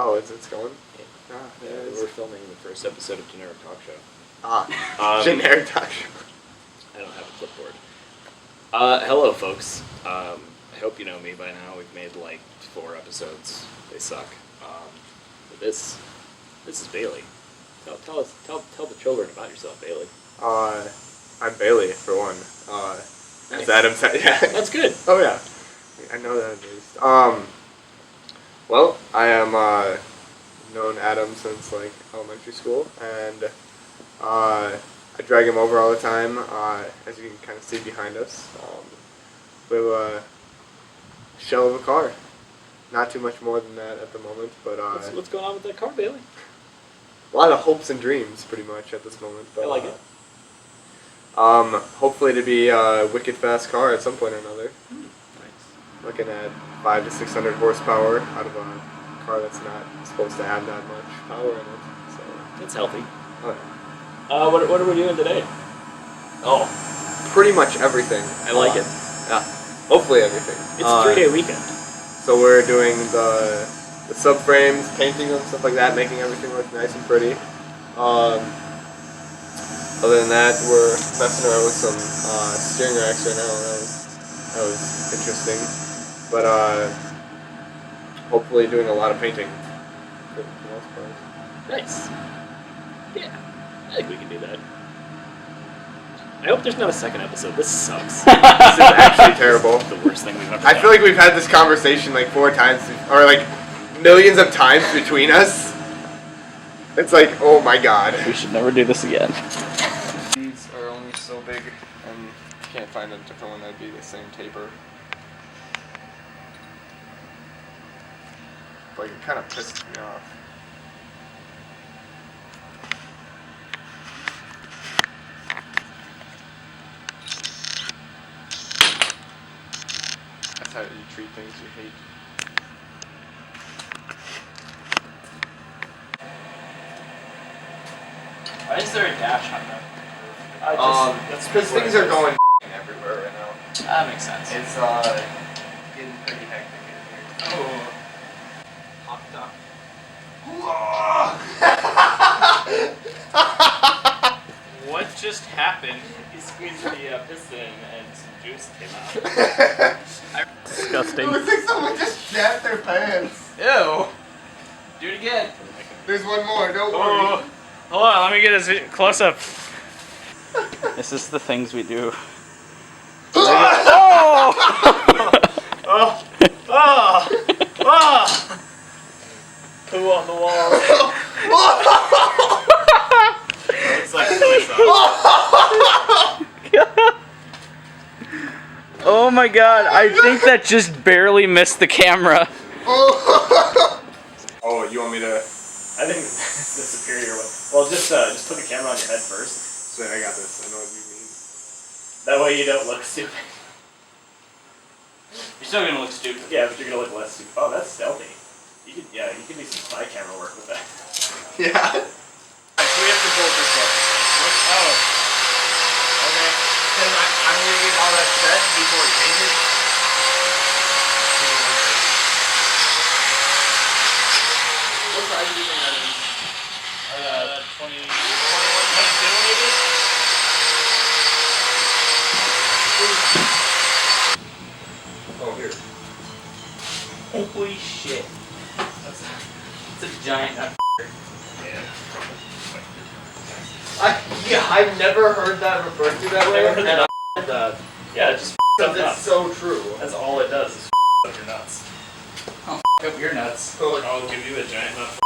Oh, it's going? Yeah. We're filming the first episode of Generic Talk Show. Generic Talk Show. I don't have a clipboard. Hello, folks. I hope you know me by now. We've made like 4 episodes. They suck. But this is Bailey. Tell the children about yourself, Bailey. I'm Bailey, for one. Nice. As Adam said, yeah. That's good. Oh, yeah. I know that at least. Well, I am, known Adam since, like, elementary school, and, I drag him over all the time, as you can kind of see behind us. We have a shell of a car. Not too much more than that at the moment, but, What's going on with that car, Bailey? a lot of hopes and dreams, pretty much, at this moment. But, I like it. Hopefully to be a wicked fast car at some point or another. Nice. Looking at 500 to 600 horsepower out of a car that's not supposed to have that much power in it. So That's healthy. oh, yeah. What are we doing today? Oh, pretty much everything. I like it. Yeah, hopefully everything. It's a 3-day weekend. So we're doing the subframes, painting them, stuff like that, making everything look nice and pretty. Other than that, we're messing around with some steering racks right now. That was interesting. But hopefully doing a lot of painting for the most part. Nice. Yeah, I think we can do that. I hope there's not a second episode. This sucks. This is actually terrible. The worst thing we've ever done. I feel like we've had this conversation like 4 times, or like millions of times between us. It's like, oh my god. We should never do this again. These are only so big, and you can't find a different one that'd be the same taper. Like, it kind of pisses me off. That's how you treat things you hate. Why is there a dash on that? That's because things are going everywhere right now. That makes sense. It's getting pretty hectic in here. Oh. Hot dog. What just happened? He squeezed the piston and some juice came out. Disgusting. It was like someone just shat their pants. Ew. Do it again. There's one more, don't worry. Hold on, let me get a close up. This is the things we do. Poo on the wall. Looks like soy sauce. Oh my god, I think that just barely missed the camera. Oh, you want me to? I think it's the superior one. Well, just put the camera on your head first. So I got this. I know what you mean. That way you don't look stupid. You're still gonna look stupid. Yeah, but you're gonna look less stupid. Oh, that's stealthy. You can do some spy camera work with that. Yeah. So we have to bolt this up. Oh. Okay. Then I'm gonna get all that set before we paint it. What size do you think that is? 20. 21 maybe? Oh, here. Holy shit. That's a giant nut. I've never heard that referred to that way. Never heard that. Yeah, it just Because up it's so true. That's all it does is up your nuts. Oh, up your nuts. I'll give you a giant nut.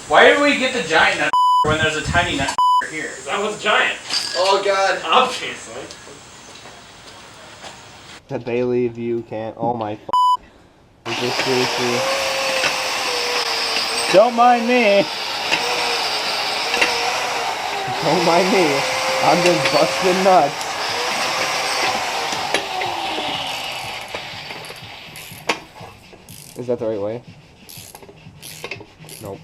Why did we get the giant nut when there's a tiny nut here? Because that was giant. Oh god. Obviously. The Bailey view can't. Oh my. Is this seriously? Don't mind me. Don't mind me. I'm just busting nuts. Is that the right way? Nope.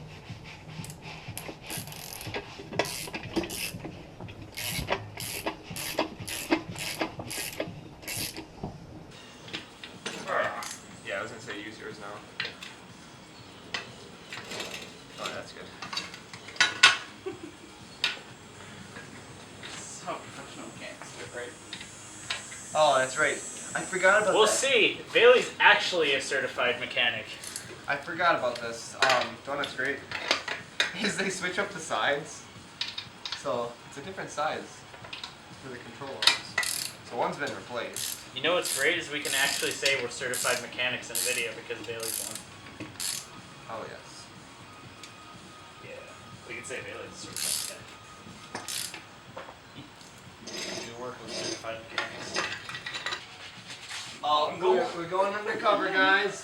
Yeah, I was gonna say use yours now. Oh, that's good. So professional mechanics, right? Oh, that's right. I forgot about We'll that. see. Bailey's actually a certified mechanic. I forgot about this. Donut's great. Is they switch up the sides. So it's a different size for the control arms. So one's been replaced. You know what's great is we can actually say we're certified mechanics in a video because Bailey's one. Oh yes. Yeah. We can say Bailey's a certified mechanic. We work with certified mechanics. Oh, we're going undercover, guys.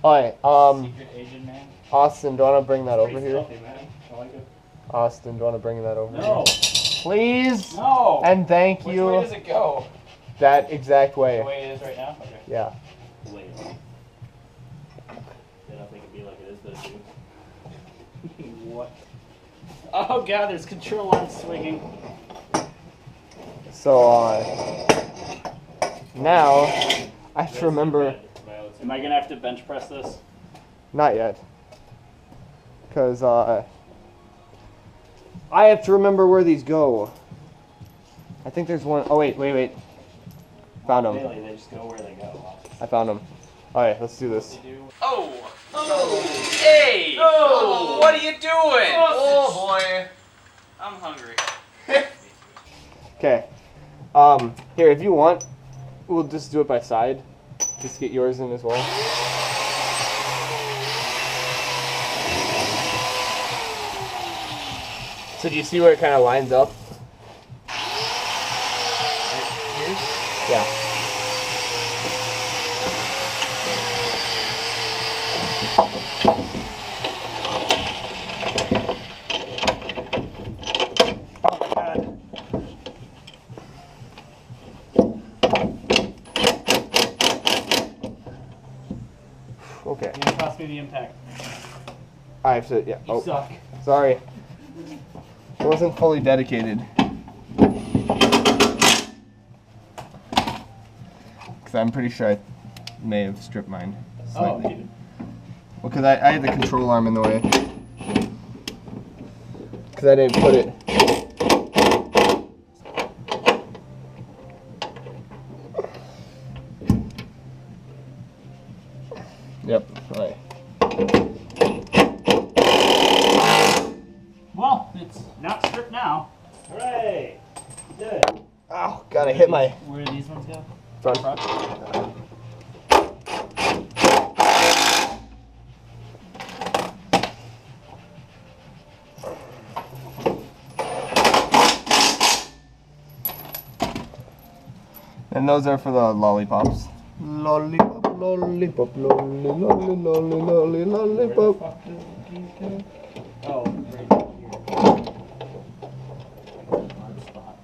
Alright, Secret Asian man. Austin, do you want to bring that over here? Filthy, man. I like it. Austin, do you want to bring that over No. here? Please No. and thank Which you. way does it go? That exact way. The way it is right now? Okay. Yeah. Wait. They don't think it'd be like it is, but it's you. What? Oh god, there's control arm swinging. So, now I have to remember. Am I gonna have to bench press this? Not yet. Because, I have to remember where these go. I think there's one. Oh, wait. Found them. Really, they just go where they go. I found them. Alright, let's do this. Oh! Hey! Oh! What are you doing? Oh boy. I'm hungry. Okay. Here, if you want, we'll just do it by side. Just get yours in as well. So do you see where it kind of lines up? Yeah. Okay. You're gonna cost me the impact. I have to, yeah. You suck. Sorry. It wasn't fully dedicated. Because I'm pretty sure I may have stripped mine slightly. Well, because I had the control arm in the way. Because I didn't put it. Yep, right. Well, it's not stripped now. Hooray! Good. Ow, gotta hit my Where do these ones go? front. And those are for the lollipops. Lollipop, lollipop, lolly, lolly, lolly, lolly, lollipop. Oh, right here. On spot.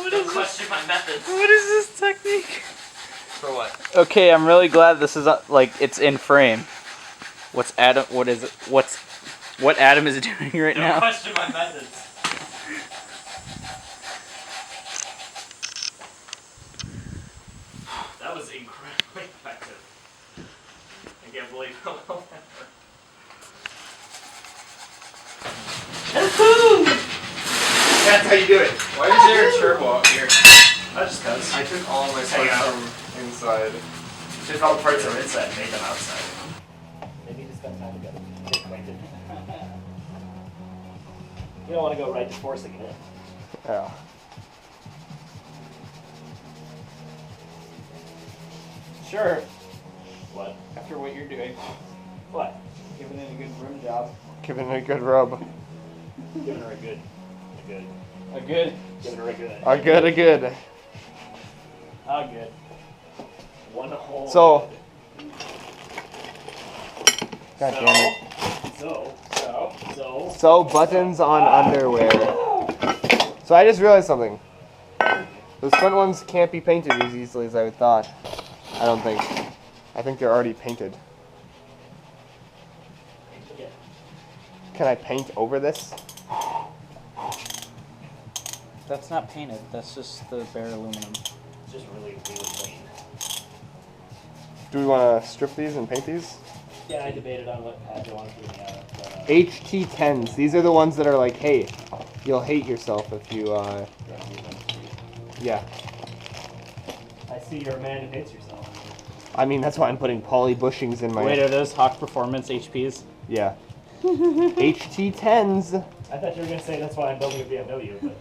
Don't question my methods. What is this technique? For what? Okay, I'm really glad this is like it's in frame. What's Adam? What is it? What Adam is doing right Don't now? question my methods. That was incredibly effective. I can't believe how well that worked. That's how you do it. Why is there a turbo up here? That's just cause. I took all my Hang parts on. from inside. Took all the parts from inside and made them outside. Maybe just spend time together. Get acquainted. You don't want to go right to forcing it in. Yeah. Sure. What? After what you're doing, What? giving it a good rim job. Giving it a good rub. Giving her a good. A good. Giving her a good. A good. A good. One whole. So. God damn it. So. So, buttons on underwear. So I just realized something. Those front ones can't be painted as easily as I would thought. I don't think. I think they're already painted. Can I paint over this? That's not painted. That's just the bare aluminum. It's just really clean. Do we want to strip these and paint these? Yeah, I debated on what pad you want to put in the but, HT10s. These are the ones that are like, hey, you'll hate yourself if you, yeah. I see you're a man who hates yourself. I mean, that's why I'm putting poly bushings in my... Wait, are those Hawk Performance HPs? Yeah. HT10s. I thought you were going to say that's why I'm building a BMW, but...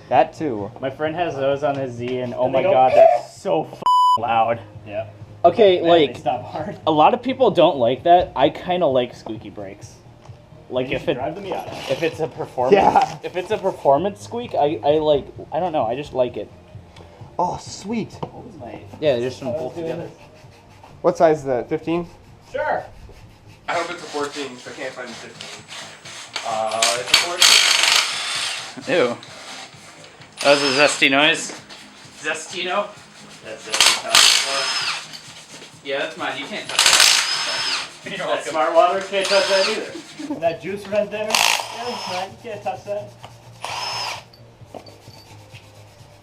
That too. My friend has those on his Z, and oh And my they go, god, they're so loud. Yeah. Okay, Man, like, they stop hard. a lot of people don't like that. I kind of like squeaky brakes. Like, You if should it... drive the Miata. If it's a performance, Yeah. if it's a performance squeak, I like. I don't know. I just like it. Oh, sweet. What was my... Yeah, just some I was both doing together. this. What size is that? 15? Sure. I hope it's a 14, because I can't find a 15. It's a 14. Ew. That was a zesty noise. Zestino. That's it. Yeah, that's mine. You can't touch that. You're That welcome. smart water can't touch that either. That juice right there? Yeah, that's mine. You can't touch that.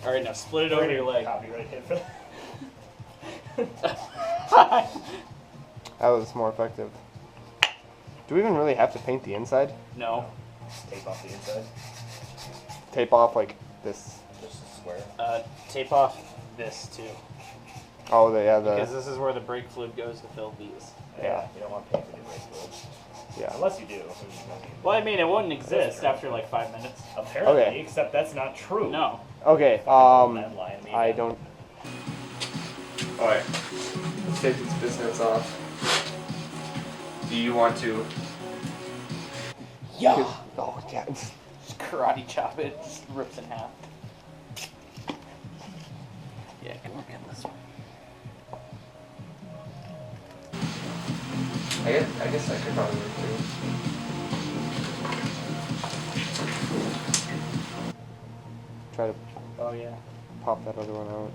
All right, now split it over your leg. Copyright hit for That was more effective. Do we even really have to paint the inside? No. tape off the inside. Tape off like this. Just a square. Tape off this too, Oh, because the this is where the brake fluid goes to fill these. Yeah. You don't want paint to do brake fluid. yeah. Unless you do. Well, I mean, it wouldn't exist after like 5 minutes. Apparently, Okay. except that's not true. No. Okay. That lie to me. I don't. Alright. Let's take these biscuits off. Do you want to? Yeah. Oh yeah. Just karate chop it. Just rips in half. Yeah, come on, get this one. I guess I could probably work too. Try to Oh yeah. pop that other one out.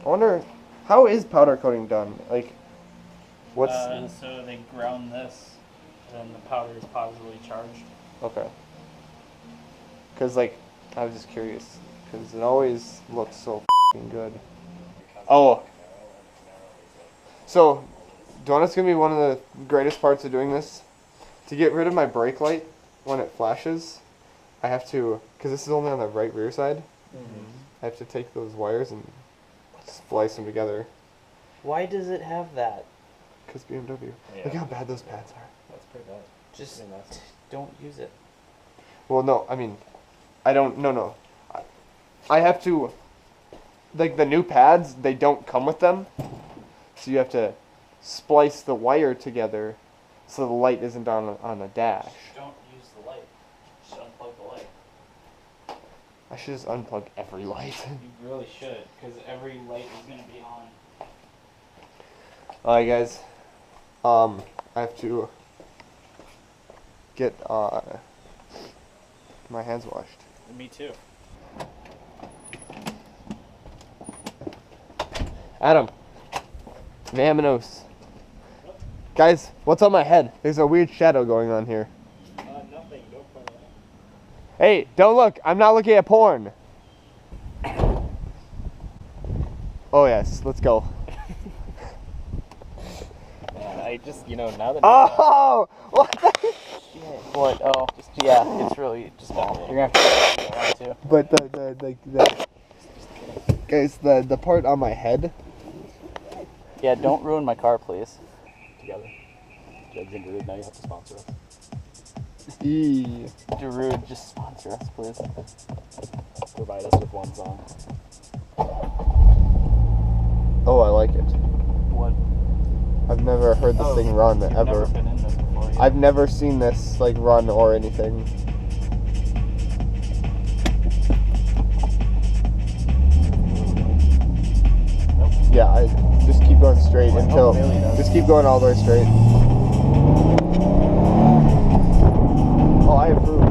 I wonder, how is powder coating done? Like, what's So they ground this, and then the powder is positively charged. okay? Cause like, I was just curious, cause it always looks so f***ing good. Oh, so donut's gonna be one of the greatest parts of doing this. To get rid of my brake light when it flashes, I have to, cause this is only on the right rear side. I have to take those wires and splice them together. Why does it have that? Cause BMW. Yeah. Look how bad those pads are. That's pretty bad. Just Pretty nasty. don't use it. Well, no, I mean, I don't. No. I have to. Like the new pads, they don't come with them, so you have to splice the wire together, so the light isn't on the dash. Don't use the light. Just unplug the light. I should just unplug every light. You really should, because every light is gonna be on. Alright, guys. I have to get my hands washed. Me too. Adam. Vamanos. Guys, what's on my head? There's a weird shadow going on here. Nothing. Don't point it out. Hey, don't look. I'm not looking at porn. Oh, yes. Let's go. I just, now that. Oh! What the? What? Oh, just yeah. It's really just. You're gonna have to go around too. But the guys, the part on my head. Yeah, don't ruin my car, please. Together. Judge and Darude, now you have to sponsor us. Darude, just sponsor us, please. Provide us with one song. Oh, I like it. What? I've never heard this thing run You've ever. never been in this before. Yet. I've never seen this like run or anything. Yeah, I just keep going straight until just keep going all the way straight. Oh, I approve.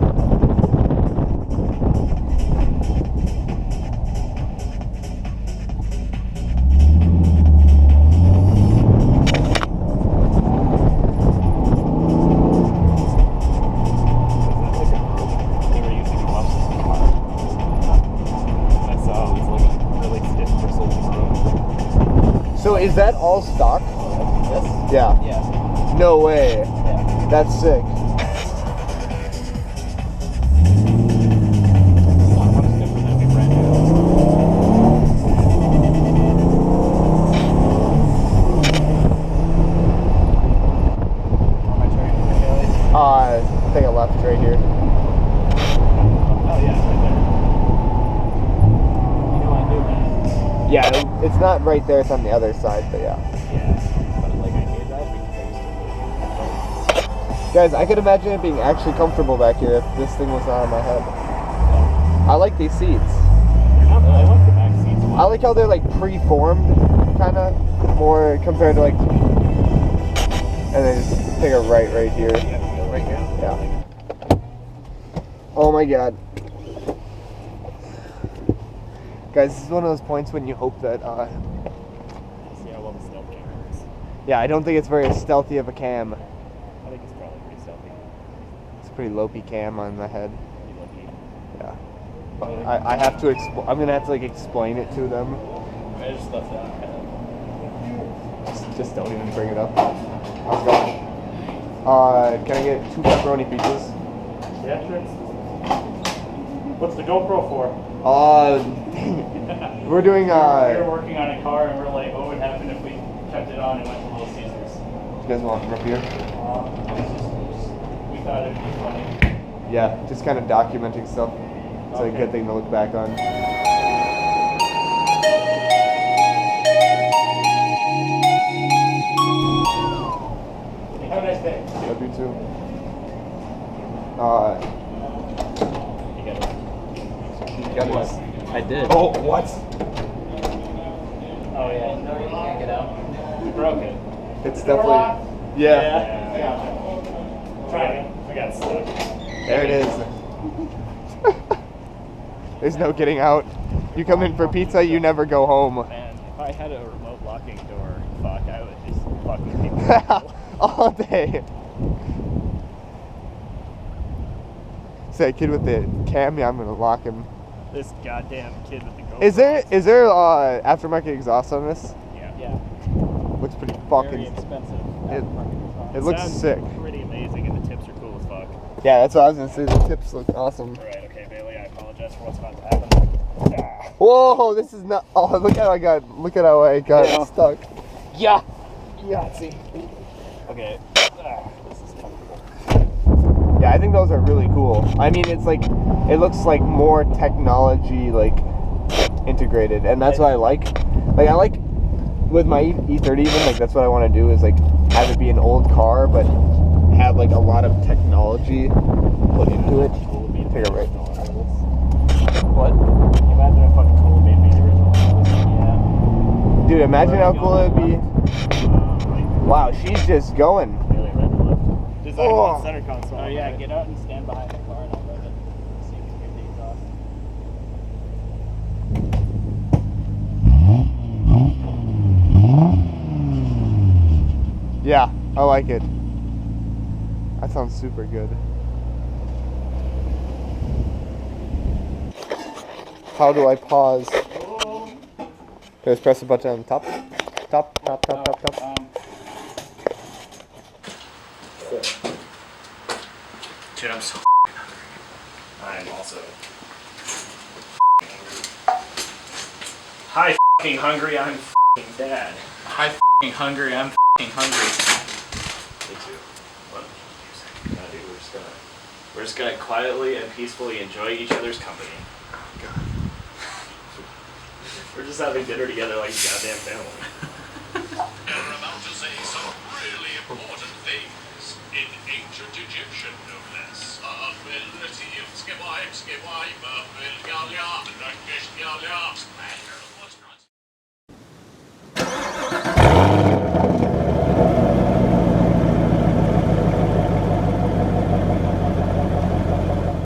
So is that all stock? Yes. Yeah. Yeah. No way. Yeah. That's sick. Take a left right here. Oh yeah, it's right there. You know I knew that. Yeah, it's not right there, it's on the other side, but yeah. Yeah, but like I knew that because I used to. Guys, I could imagine it being actually comfortable back here if this thing was not on my head. I like these seats. I like the back seats. I like how they're like pre-formed, kind of, more compared to like, and then just take a right here. Right here. Yeah. Oh my god. Guys, this is one of those points when you hope that, See how well the stealth camera works. yeah, I don't think it's very stealthy of a cam. I think it's probably pretty stealthy. It's a pretty low-key cam on my head. Pretty lucky. Yeah. But I have to, I'm gonna have to like explain it to them. I just left that. Just don't even bring it up. How's it going? Can I get 2 pepperoni pizzas? Yeah, sure. What's the GoPro for? We're doing, We were working on a car and we're like, what would happen if we kept it on and went to Little Caesars? you guys want root beer? We thought it'd be funny. Yeah, just kind of documenting stuff. It's a good thing to look back on. Have a nice day. Love you too. You got it. I did. Oh, what? Oh yeah, no, you can't get out. We broke it. It's definitely. Yeah. Yeah. Try it. We got stuck. There it is. There's no getting out. You come in for pizza, you never go home. Man, if I had a remote locking door, fuck, I would just fuck with people. All day. Say, kid with the cam, yeah, I'm gonna lock him. This goddamn kid with the GoPro. Is there aftermarket exhaust on this? Yeah. Yeah. Looks pretty Very fucking. expensive. It looks Sounds sick. Pretty amazing, and the tips are cool as fuck. Yeah, that's what I was gonna say. The tips look awesome. Alright, okay, Bailey, I apologize for what's about to happen. Ah. Whoa, this is not. Oh, look at how I got Yeah. stuck. Yeah. Yahtzee. Okay. This is comfortable. Yeah, I think those are really cool. I mean, it's like, it looks like more technology like integrated, and that's what I like. Like I like with my E30 even, like that's what I want to do is like have it be an old car, but have like a lot of technology put into it. Take a right. What? Can you imagine if fucking Cola made me the original? Yeah. Dude, imagine how cool it'd be. Wow, she's just going. Bailey, right or left? Just like Oh. on center console. Oh yeah, get out and stand behind the car and I'll rev it. So you can hear the exhaust. Yeah, I like it. That sounds super good. How do I pause? Just press the button on the top. Top. Dude, I'm so I'm also Hi, f***ing hungry. I'm f***ing dad. Hi, f***ing hungry. I'm f***ing hungry. Me too. What? No, dude, we're just gonna quietly and peacefully enjoy each other's company. God. We're just having dinner together like a goddamn family. You're about to say some really important things in ancient Egyptian, no less.